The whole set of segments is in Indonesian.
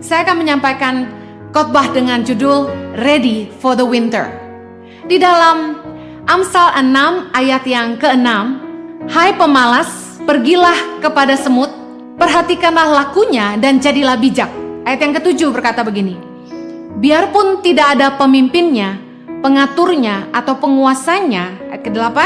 saya akan menyampaikan khotbah dengan judul Ready for the Winter. Di dalam Amsal 6 ayat yang ke-6, hai pemalas, pergilah kepada semut, perhatikanlah lakunya dan jadilah bijak. Ayat yang ke-7 berkata begini, biarpun tidak ada pemimpinnya, pengaturnya atau penguasanya. Ayat ke-8,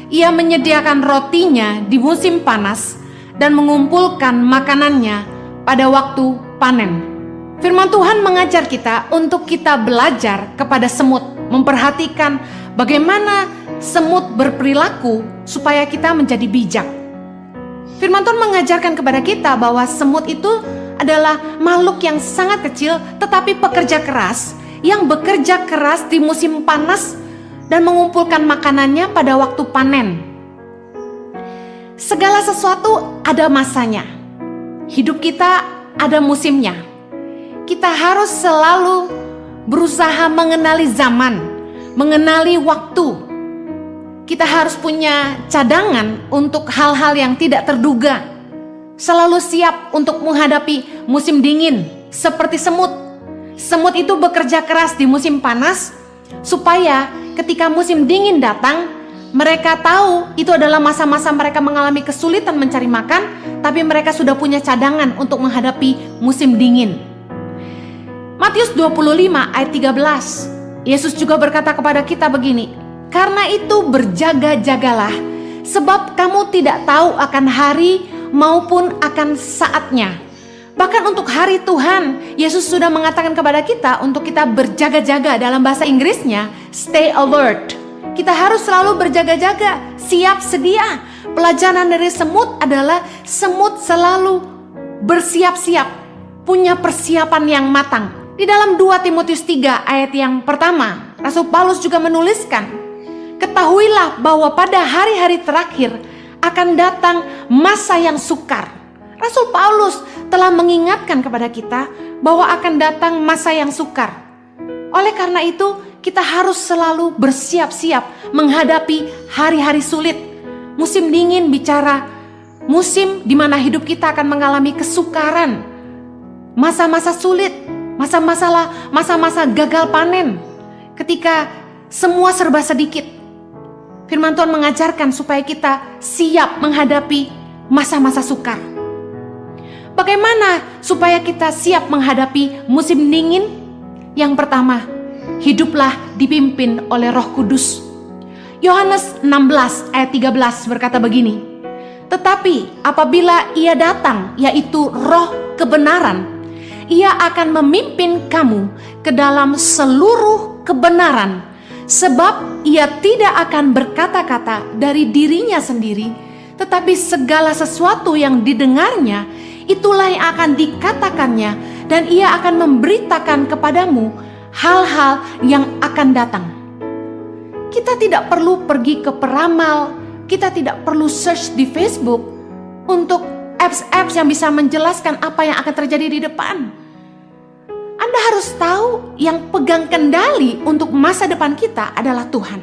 ia menyediakan rotinya di musim panas dan mengumpulkan makanannya pada waktu panen. Firman Tuhan mengajar kita untuk kita belajar kepada semut, memperhatikan bagaimana semut berperilaku supaya kita menjadi bijak. Firman Tuhan mengajarkan kepada kita bahwa semut itu adalah makhluk yang sangat kecil tetapi pekerja keras, yang bekerja keras di musim panas dan mengumpulkan makanannya pada waktu panen. Segala sesuatu ada masanya. Hidup kita ada musimnya. Kita harus selalu berusaha mengenali zaman, mengenali waktu. Kita harus punya cadangan untuk hal-hal yang tidak terduga. Selalu siap untuk menghadapi musim dingin seperti semut. Semut itu bekerja keras di musim panas supaya ketika musim dingin datang, mereka tahu itu adalah masa-masa mereka mengalami kesulitan mencari makan, tapi mereka sudah punya cadangan untuk menghadapi musim dingin. Matius 25 ayat 13, Yesus juga berkata kepada kita begini, karena itu berjaga-jagalah, sebab kamu tidak tahu akan hari maupun akan saatnya. Bahkan untuk hari Tuhan, Yesus sudah mengatakan kepada kita untuk kita berjaga-jaga. Dalam bahasa Inggrisnya, stay alert. Kita harus selalu berjaga-jaga, siap sedia. Pelajaran dari semut adalah semut selalu bersiap-siap, punya persiapan yang matang. Di dalam 2 Timotius 3 ayat yang pertama, Rasul Paulus juga menuliskan, ketahuilah bahwa pada hari-hari terakhir akan datang masa yang sukar. Rasul Paulus telah mengingatkan kepada kita bahwa akan datang masa yang sukar. Oleh karena itu, kita harus selalu bersiap-siap menghadapi hari-hari sulit. Musim dingin bicara musim di mana hidup kita akan mengalami kesukaran, masa-masa sulit, masa-masa gagal panen, ketika semua serba sedikit. Firman Tuhan mengajarkan supaya kita siap menghadapi masa-masa sukar. Bagaimana supaya kita siap menghadapi musim dingin? Yang pertama, hiduplah dipimpin oleh Roh Kudus. Yohanes 16 ayat 13 berkata begini, tetapi apabila ia datang, yaitu Roh kebenaran, ia akan memimpin kamu ke dalam seluruh kebenaran, sebab ia tidak akan berkata-kata dari dirinya sendiri, tetapi segala sesuatu yang didengarnya, itulah yang akan dikatakannya, dan ia akan memberitakan kepadamu hal-hal yang akan datang. Kita tidak perlu pergi ke peramal, kita tidak perlu search di Facebook untuk apps-apps yang bisa menjelaskan apa yang akan terjadi di depan. Anda harus tahu yang pegang kendali untuk masa depan kita adalah Tuhan.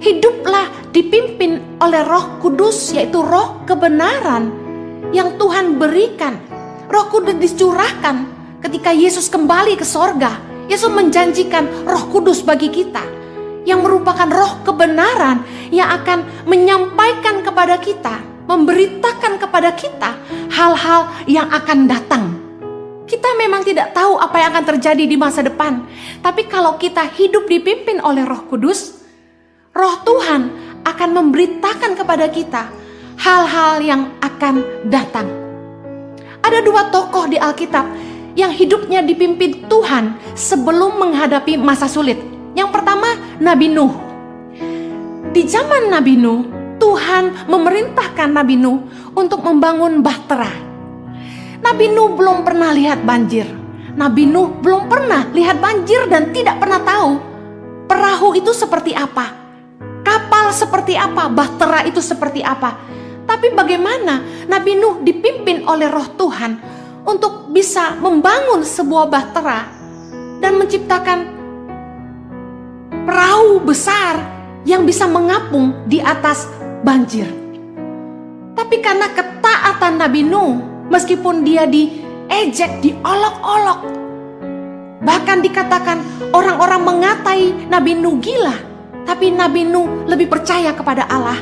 Hiduplah dipimpin oleh Roh Kudus, yaitu Roh kebenaran yang Tuhan berikan. Roh Kudus dicurahkan ketika Yesus kembali ke sorga. Yesus menjanjikan Roh Kudus bagi kita, yang merupakan roh kebenaran yang akan menyampaikan kepada kita, memberitakan kepada kita hal-hal yang akan datang. Kita memang tidak tahu apa yang akan terjadi di masa depan, tapi kalau kita hidup dipimpin oleh Roh Kudus, Roh Tuhan akan memberitakan kepada kita hal-hal yang akan datang. Ada 2 tokoh di Alkitab yang hidupnya dipimpin Tuhan sebelum menghadapi masa sulit. Yang pertama, Nabi Nuh. Di zaman Nabi Nuh, Tuhan memerintahkan Nabi Nuh untuk membangun bahtera. Nabi Nuh belum pernah lihat banjir. Nabi Nuh belum pernah lihat banjir dan tidak pernah tahu perahu itu seperti apa, kapal seperti apa, bahtera itu seperti apa. Tapi bagaimana Nabi Nuh dipimpin oleh Roh Tuhan untuk bisa membangun sebuah bahtera dan menciptakan perahu besar yang bisa mengapung di atas banjir. Tapi karena ketaatan Nabi Nuh, meskipun dia diejek, diolok-olok. Bahkan dikatakan orang-orang mengatai Nabi Nuh gila. Tapi Nabi Nuh lebih percaya kepada Allah.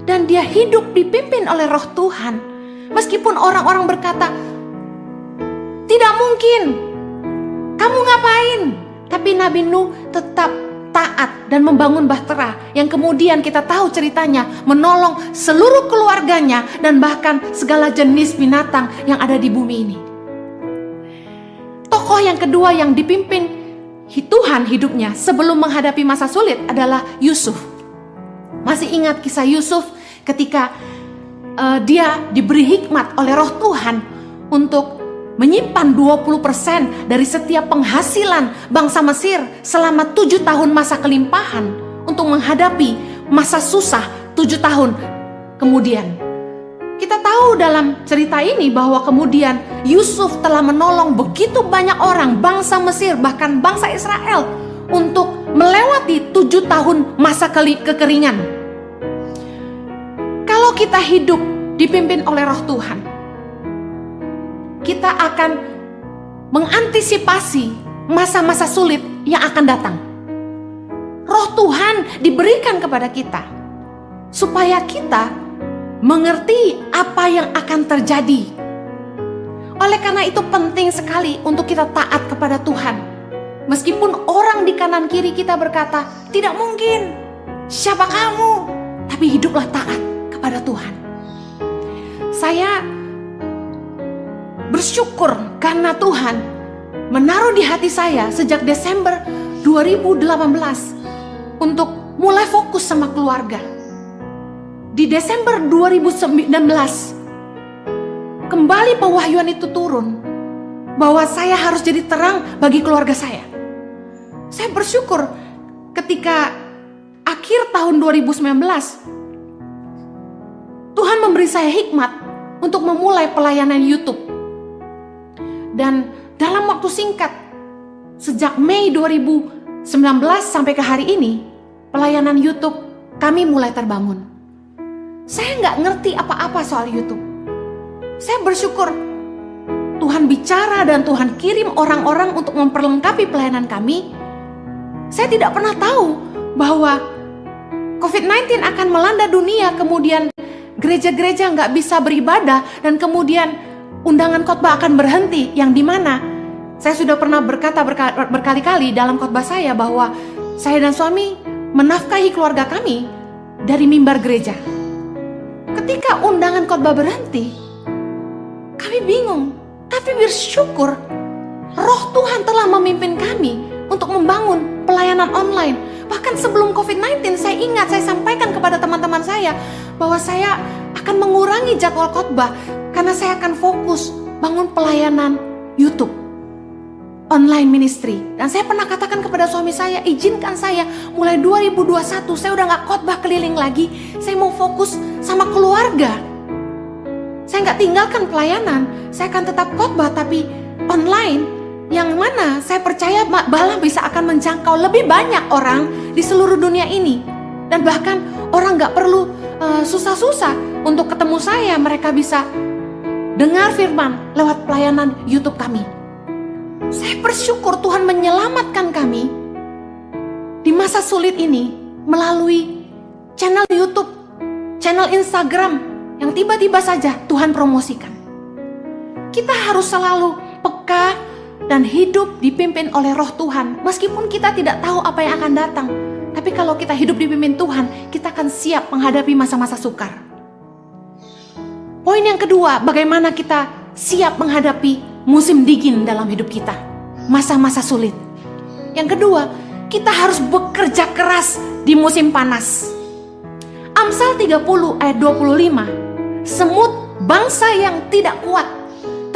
Dan dia hidup dipimpin oleh roh Tuhan. Meskipun orang-orang berkata, tidak mungkin, kamu ngapain? Tapi Nabi Nuh tetap taat dan membangun bahtera. Yang kemudian kita tahu ceritanya menolong seluruh keluarganya dan bahkan segala jenis binatang yang ada di bumi ini. Tokoh yang kedua yang dipimpin Tuhan hidupnya sebelum menghadapi masa sulit adalah Yusuf. Masih ingat kisah Yusuf ketika dia diberi hikmat oleh roh Tuhan untuk menyimpan 20% dari setiap penghasilan bangsa Mesir selama 7 tahun masa kelimpahan untuk menghadapi masa susah 7 tahun kemudian. Kita tahu dalam cerita ini bahwa kemudian Yusuf telah menolong begitu banyak orang, bangsa Mesir bahkan bangsa Israel untuk melewati 7 tahun masa kekeringan. Kalau kita hidup dipimpin oleh roh Tuhan, kita akan mengantisipasi masa-masa sulit yang akan datang. Roh Tuhan diberikan kepada kita supaya kita mengerti apa yang akan terjadi. Oleh karena itu penting sekali untuk kita taat kepada Tuhan. Meskipun orang di kanan kiri kita berkata, tidak mungkin, siapa kamu? Tapi hiduplah taat kepada Tuhan. Saya bersyukur karena Tuhan menaruh di hati saya sejak Desember 2018 untuk mulai fokus sama keluarga. Di Desember 2019 kembali pewahyuan itu turun bahwa saya harus jadi terang bagi keluarga saya. Saya bersyukur ketika akhir tahun 2019 Tuhan memberi saya hikmat untuk memulai pelayanan YouTube. Dan dalam waktu singkat, sejak Mei 2019 sampai ke hari ini, pelayanan YouTube kami mulai terbangun. Saya nggak ngerti apa-apa soal YouTube. Saya bersyukur Tuhan bicara dan Tuhan kirim orang-orang untuk memperlengkapi pelayanan kami. Saya tidak pernah tahu bahwa COVID-19 akan melanda dunia, kemudian gereja-gereja nggak bisa beribadah, dan kemudian undangan khotbah akan berhenti, yang dimana saya sudah pernah berkata berkali-kali dalam khotbah saya bahwa saya dan suami menafkahi keluarga kami dari mimbar gereja. Ketika undangan khotbah berhenti, kami bingung, tapi bersyukur roh Tuhan telah memimpin kami untuk membangun pelayanan online. Bahkan sebelum COVID-19 saya ingat saya sampaikan kepada teman-teman saya bahwa saya akan mengurangi jadwal khotbah karena saya akan fokus bangun pelayanan YouTube online ministry. Dan saya pernah katakan kepada suami saya, izinkan saya mulai 2021 saya udah gak khotbah keliling lagi, saya mau fokus sama keluarga. Saya gak tinggalkan pelayanan, saya akan tetap khotbah tapi online, yang mana saya percaya bahwa bisa akan menjangkau lebih banyak orang di seluruh dunia ini. Dan bahkan orang gak perlu susah-susah untuk ketemu saya, mereka bisa dengar firman lewat pelayanan YouTube kami. Saya bersyukur Tuhan menyelamatkan kami di masa sulit ini melalui channel YouTube, channel Instagram yang tiba-tiba saja Tuhan promosikan. Kita harus selalu peka dan hidup dipimpin oleh roh Tuhan. Meskipun kita tidak tahu apa yang akan datang, tapi kalau kita hidup dipimpin Tuhan, kita akan siap menghadapi masa-masa sukar. Poin yang kedua, bagaimana kita siap menghadapi musim dingin dalam hidup kita, masa-masa sulit. Yang kedua, kita harus bekerja keras di musim panas. Amsal 30 ayat 25, semut bangsa yang tidak kuat,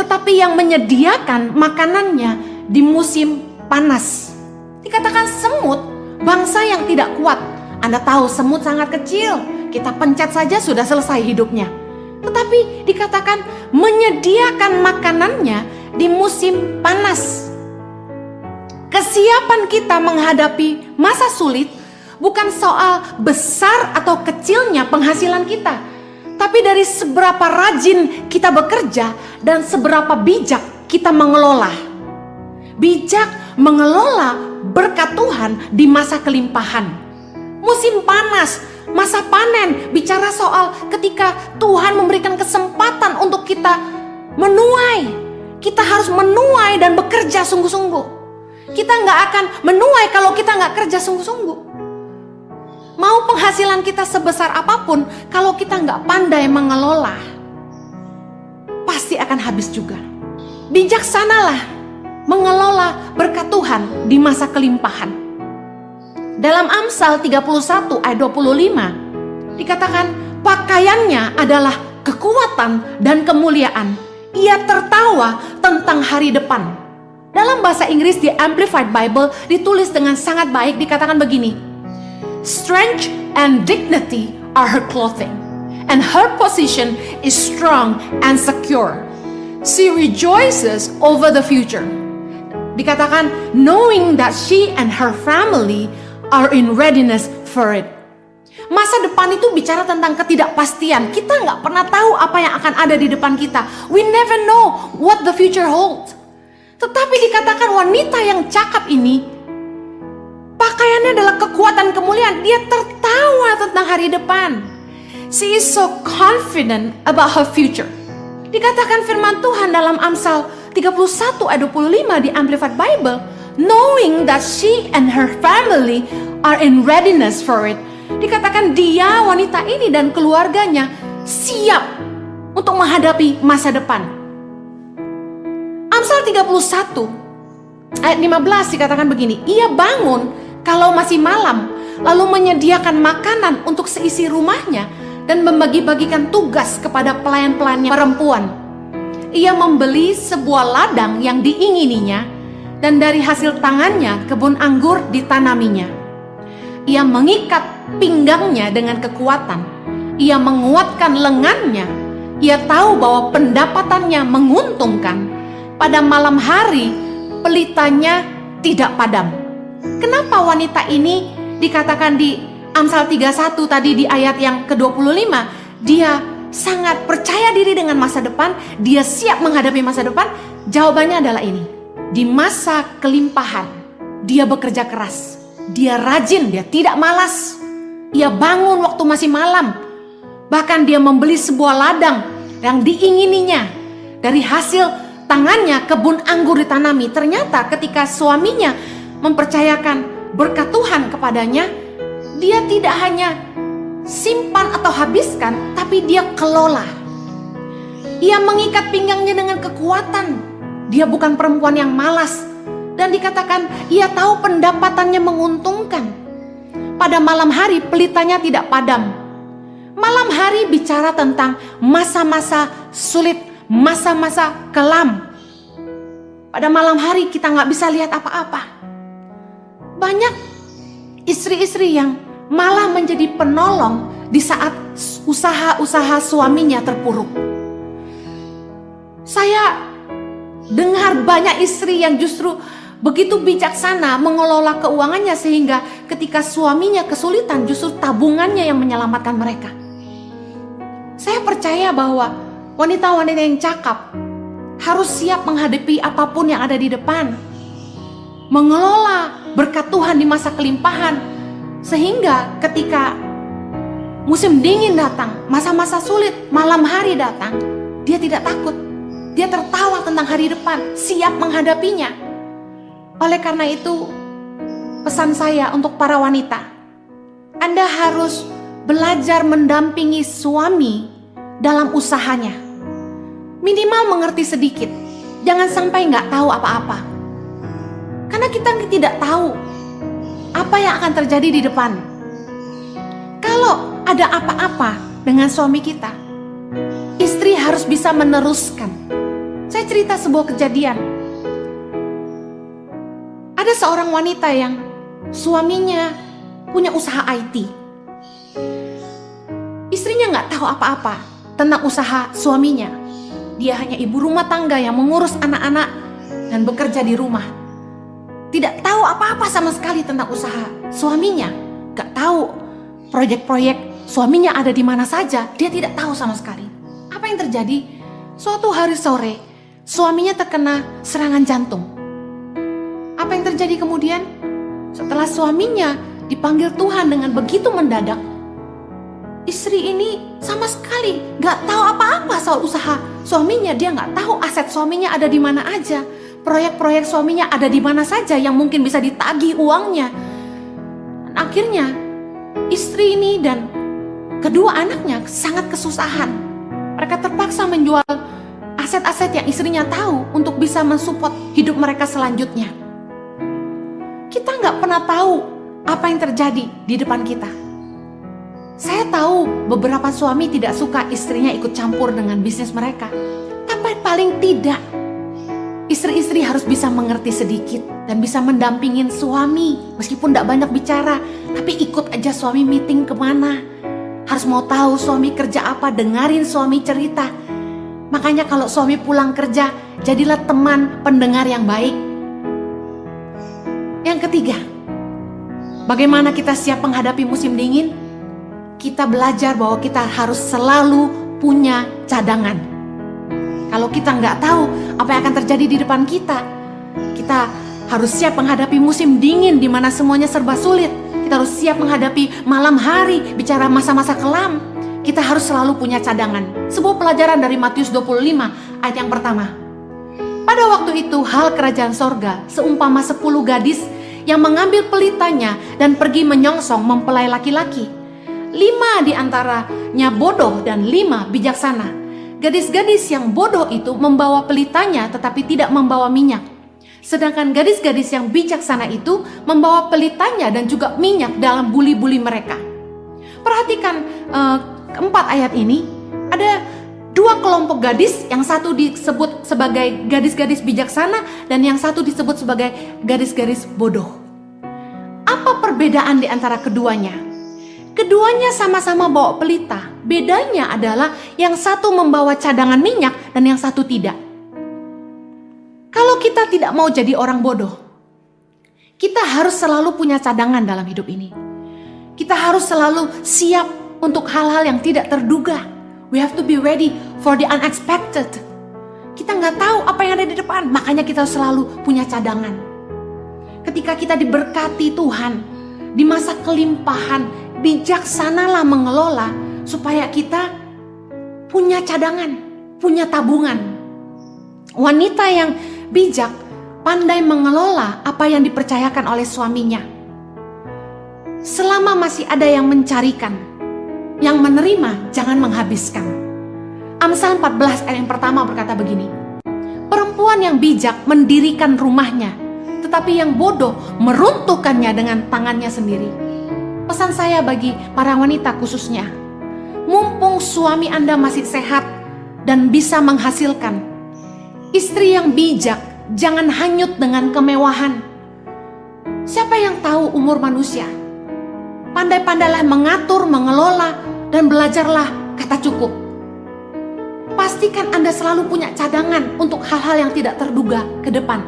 tetapi yang menyediakan makanannya di musim panas. Dikatakan semut bangsa yang tidak kuat. Anda tahu semut sangat kecil, kita pencet saja sudah selesai hidupnya. Tetapi dikatakan menyediakan makanannya di musim panas. Kesiapan kita menghadapi masa sulit bukan soal besar atau kecilnya penghasilan kita, tapi dari seberapa rajin kita bekerja dan seberapa bijak kita mengelola. Bijak mengelola berkat Tuhan di masa kelimpahan. Musim panas, masa panen, bicara soal ketika Tuhan memberikan kesempatan untuk kita menuai. Kita harus menuai dan bekerja sungguh-sungguh. Kita nggak akan menuai kalau kita nggak kerja sungguh-sungguh. Mau penghasilan kita sebesar apapun, kalau kita nggak pandai mengelola, pasti akan habis juga. Bijaksanalah mengelola berkat Tuhan di masa kelimpahan. Dalam Amsal 31 ayat 25 dikatakan, pakaiannya adalah kekuatan dan kemuliaan. Ia tertawa tentang hari depan. Dalam bahasa Inggris di Amplified Bible ditulis dengan sangat baik, dikatakan begini, strength and dignity are her clothing, and her position is strong and secure. She rejoices over the future. Dikatakan, knowing that she and her family are in readiness for it. Masa depan itu bicara tentang ketidakpastian. Kita nggak pernah tahu apa yang akan ada di depan kita. We never know what the future holds. Tetapi dikatakan wanita yang cakap ini, pakaiannya adalah kekuatan kemuliaan. Dia tertawa tentang hari depan. She is so confident about her future. Dikatakan firman Tuhan dalam Amsal 31 ayat 25 di Amplified Bible, knowing that she and her family are in readiness for it. Dikatakan dia, wanita ini dan keluarganya siap untuk menghadapi masa depan. Amsal 31 ayat 15 dikatakan begini, ia bangun kalau masih malam, lalu menyediakan makanan untuk seisi rumahnya dan membagi-bagikan tugas kepada pelayan-pelayannya perempuan. Ia membeli sebuah ladang yang diingininya, dan dari hasil tangannya kebun anggur ditanaminya. Ia mengikat pinggangnya dengan kekuatan. Ia menguatkan lengannya. Ia tahu bahwa pendapatannya menguntungkan. Pada malam hari pelitanya tidak padam. Kenapa wanita ini dikatakan di Amsal 31 tadi di ayat yang ke-25, dia sangat percaya diri dengan masa depan, dia siap menghadapi masa depan? Jawabannya adalah ini. Di masa kelimpahan, dia bekerja keras, dia rajin, dia tidak malas. Ia bangun waktu masih malam. Bahkan dia membeli sebuah ladang yang diingininya. Dari hasil tangannya kebun anggur ditanami. Ternyata ketika suaminya mempercayakan berkat Tuhan kepadanya, dia tidak hanya simpan atau habiskan, tapi dia kelola. Ia mengikat pinggangnya dengan kekuatan. Dia bukan perempuan yang malas. Dan dikatakan ia tahu pendapatannya menguntungkan. Pada malam hari pelitanya tidak padam. Malam hari bicara tentang masa-masa sulit, masa-masa kelam. Pada malam hari kita nggak bisa lihat apa-apa. Banyak istri-istri yang malah menjadi penolong di saat usaha-usaha suaminya terpuruk. Saya dengar banyak istri yang justru begitu bijaksana mengelola keuangannya sehingga ketika suaminya kesulitan justru tabungannya yang menyelamatkan mereka. Saya percaya bahwa wanita-wanita yang cakap harus siap menghadapi apapun yang ada di depan. Mengelola berkat Tuhan di masa kelimpahan. Sehingga ketika musim dingin datang, masa-masa sulit, malam hari datang, dia tidak takut. Dia tertawa tentang hari depan, siap menghadapinya. Oleh karena itu, pesan saya untuk para wanita, Anda harus belajar mendampingi suami dalam usahanya. Minimal mengerti sedikit, jangan sampai nggak tahu apa-apa. Karena kita tidak tahu apa yang akan terjadi di depan. Kalau ada apa-apa dengan suami kita, istri harus bisa meneruskan. Saya cerita sebuah kejadian. Ada seorang wanita yang suaminya punya usaha IT. Istrinya nggak tahu apa-apa tentang usaha suaminya. Dia hanya ibu rumah tangga yang mengurus anak-anak dan bekerja di rumah. Tidak tahu apa-apa sama sekali tentang usaha suaminya. Gak tahu proyek-proyek suaminya ada di mana saja. Dia tidak tahu sama sekali. Apa yang terjadi? Suatu hari sore, suaminya terkena serangan jantung. Apa yang terjadi kemudian? Setelah suaminya dipanggil Tuhan dengan begitu mendadak, istri ini sama sekali gak tahu apa-apa soal usaha suaminya. Dia gak tahu aset suaminya ada di mana aja, proyek-proyek suaminya ada di mana saja yang mungkin bisa ditagih uangnya. Dan akhirnya istri ini dan kedua anaknya sangat kesusahan. Mereka terpaksa menjual aset-aset yang istrinya tahu untuk bisa mensupport hidup mereka selanjutnya. Kita nggak pernah tahu apa yang terjadi di depan kita. Saya tahu beberapa suami tidak suka istrinya ikut campur dengan bisnis mereka. Tapi paling tidak, istri-istri harus bisa mengerti sedikit dan bisa mendampingin suami. Meskipun tidak banyak bicara, tapi ikut aja suami meeting kemana. Harus mau tahu suami kerja apa, dengarin suami cerita. Makanya kalau suami pulang kerja, jadilah teman pendengar yang baik. Yang ketiga, bagaimana kita siap menghadapi musim dingin? Kita belajar bahwa kita harus selalu punya cadangan. Kalau kita nggak tahu apa yang akan terjadi di depan kita, kita harus siap menghadapi musim dingin di mana semuanya serba sulit. Kita harus siap menghadapi malam hari, bicara masa-masa kelam. Kita harus selalu punya cadangan. Sebuah pelajaran dari Matius 25 ayat yang pertama. Pada waktu itu hal kerajaan sorga seumpama 10 gadis yang mengambil pelitanya dan pergi menyongsong mempelai laki-laki. 5 di antaranya bodoh dan 5 bijaksana. Gadis-gadis yang bodoh itu membawa pelitanya tetapi tidak membawa minyak. Sedangkan gadis-gadis yang bijaksana itu membawa pelitanya dan juga minyak dalam buli-buli mereka. Perhatikan keempat ayat ini, ada 2 kelompok gadis, yang satu disebut sebagai gadis-gadis bijaksana dan yang satu disebut sebagai gadis-gadis bodoh. Apa perbedaan di antara keduanya? Keduanya sama-sama bawa pelita. Bedanya adalah yang satu membawa cadangan minyak dan yang satu tidak. Kalau kita tidak mau jadi orang bodoh, kita harus selalu punya cadangan dalam hidup ini. Kita harus selalu siap untuk hal-hal yang tidak terduga. We have to be ready for the unexpected. Kita nggak tahu apa yang ada di depan, makanya kita selalu punya cadangan. Ketika kita diberkati Tuhan, di masa kelimpahan, bijaksanalah mengelola supaya kita punya cadangan, punya tabungan. Wanita yang bijak pandai mengelola apa yang dipercayakan oleh suaminya. Selama masih ada yang mencarikan, yang menerima jangan menghabiskan. Amsal 14 ayat yang pertama berkata begini. Perempuan yang bijak mendirikan rumahnya, tetapi yang bodoh meruntuhkannya dengan tangannya sendiri. Pesan saya bagi para wanita khususnya, mumpung suami Anda masih sehat dan bisa menghasilkan, istri yang bijak jangan hanyut dengan kemewahan. Siapa yang tahu umur manusia? Pandai-pandailah mengatur, mengelola, dan belajarlah kata cukup. Pastikan Anda selalu punya cadangan untuk hal-hal yang tidak terduga ke depan.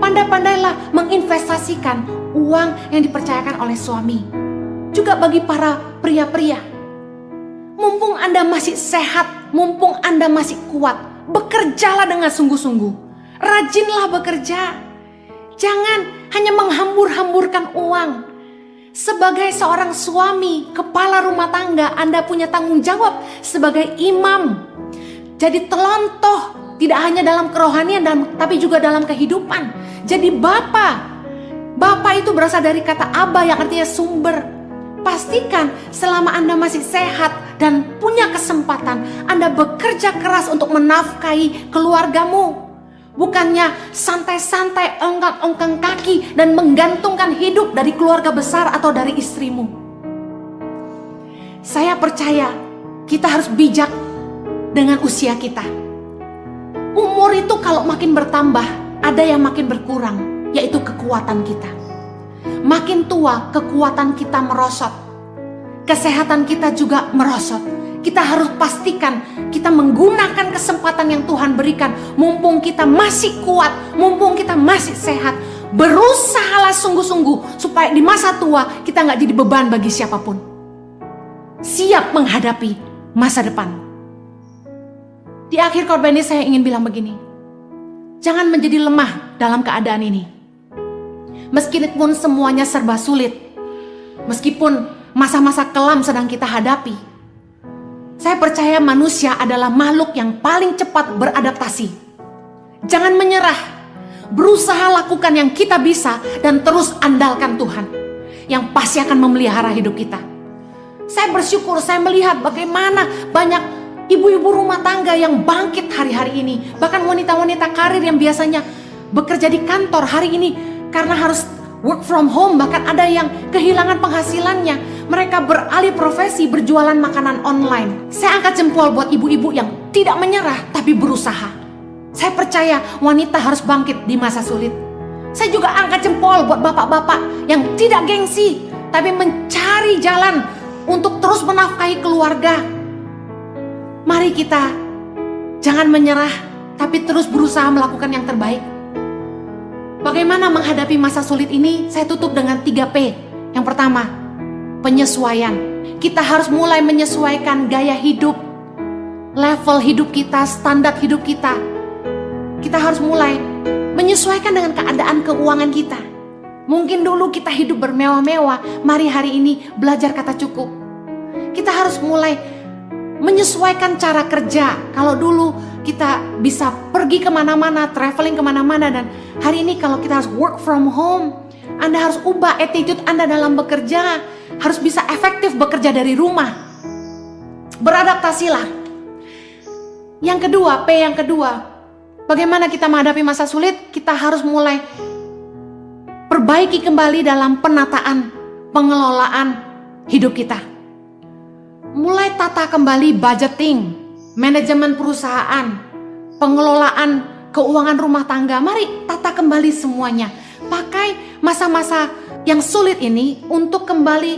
Pandai-pandailah menginvestasikan uang yang dipercayakan oleh suami. Juga bagi para pria-pria. Mumpung Anda masih sehat, mumpung Anda masih kuat, bekerjalah dengan sungguh-sungguh. Rajinlah bekerja. Jangan hanya menghambur-hamburkan uang. Sebagai seorang suami, kepala rumah tangga, Anda punya tanggung jawab sebagai imam. Jadi telontoh, tidak hanya dalam kerohanian, tapi juga dalam kehidupan. Jadi Bapa. Bapa itu berasal dari kata Aba yang artinya sumber. Pastikan selama Anda masih sehat dan punya kesempatan, Anda bekerja keras untuk menafkahi keluargamu. Bukannya santai-santai ongkang-ongkang kaki dan menggantungkan hidup dari keluarga besar atau dari istrimu. Saya percaya kita harus bijak dengan usia kita. Umur itu kalau makin bertambah, ada yang makin berkurang, yaitu kekuatan kita. Makin tua, kekuatan kita merosot. Kesehatan kita juga merosot. Kita harus pastikan kita menggunakan kesempatan yang Tuhan berikan. Mumpung kita masih kuat, mumpung kita masih sehat, berusahalah sungguh-sungguh supaya di masa tua kita gak jadi beban bagi siapapun. Siap menghadapi masa depan. Di akhir khotbah ini saya ingin bilang begini. Jangan menjadi lemah dalam keadaan ini. Meskipun semuanya serba sulit, meskipun masa-masa kelam sedang kita hadapi, saya percaya manusia adalah makhluk yang paling cepat beradaptasi. Jangan menyerah, berusaha lakukan yang kita bisa dan terus andalkan Tuhan yang pasti akan memelihara hidup kita. Saya bersyukur saya melihat bagaimana banyak ibu-ibu rumah tangga yang bangkit hari-hari ini. Bahkan wanita-wanita karir yang biasanya bekerja di kantor hari ini karena harus work from home, bahkan ada yang kehilangan penghasilannya. Mereka beralih profesi berjualan makanan online. Saya angkat jempol buat ibu-ibu yang tidak menyerah tapi berusaha. Saya percaya wanita harus bangkit di masa sulit. Saya juga angkat jempol buat bapak-bapak yang tidak gengsi tapi mencari jalan untuk terus menafkahi keluarga. Mari kita jangan menyerah tapi terus berusaha melakukan yang terbaik. Bagaimana menghadapi masa sulit ini? Saya tutup dengan 3P. Yang pertama, penyesuaian. Kita harus mulai menyesuaikan gaya hidup, level hidup kita, standar hidup kita. Kita harus mulai menyesuaikan dengan keadaan keuangan kita. Mungkin dulu kita hidup bermewah-mewah, mari hari ini belajar kata cukup. Kita harus mulai menyesuaikan cara kerja. Kalau dulu kita bisa pergi kemana-mana, traveling kemana-mana, dan hari ini kalau kita harus work from home, Anda harus ubah attitude Anda dalam bekerja. Harus bisa efektif bekerja dari rumah. Beradaptasilah. Yang kedua, P yang kedua, bagaimana kita menghadapi masa sulit? Kita harus mulai perbaiki kembali dalam penataan, pengelolaan hidup kita. Mulai tata kembali budgeting, manajemen perusahaan, pengelolaan keuangan rumah tangga. Mari tata kembali semuanya. Pakai masa-masa yang sulit ini untuk kembali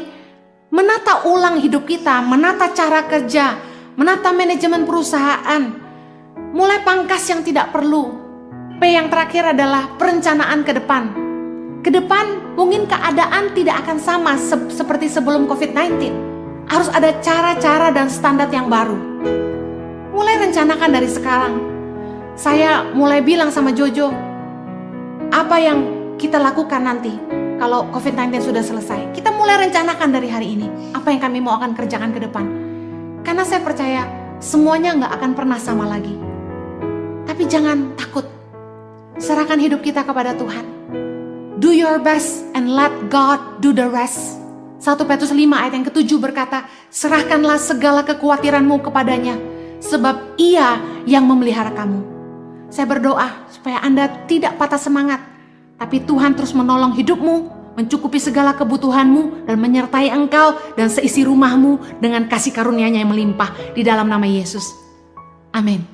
menata ulang hidup kita, menata cara kerja, menata manajemen perusahaan. Mulai pangkas yang tidak perlu. P yang terakhir adalah perencanaan ke depan. Ke depan mungkin keadaan tidak akan sama seperti sebelum COVID-19. Harus ada cara-cara dan standar yang baru. Mulai rencanakan dari sekarang. Saya mulai bilang sama Jojo, apa yang kita lakukan nanti kalau COVID-19 sudah selesai. Kita mulai rencanakan dari hari ini. Apa yang kami mau akan kerjakan ke depan. Karena saya percaya semuanya gak akan pernah sama lagi. Tapi jangan takut. Serahkan hidup kita kepada Tuhan. Do your best and let God do the rest. 1 Petrus 5 ayat yang ke-7 berkata, serahkanlah segala kekhawatiranmu kepadanya, sebab Ia yang memelihara kamu. Saya berdoa supaya Anda tidak patah semangat, tapi Tuhan terus menolong hidupmu, mencukupi segala kebutuhanmu, dan menyertai engkau dan seisi rumahmu dengan kasih karunia-Nya yang melimpah di dalam nama Yesus. Amin.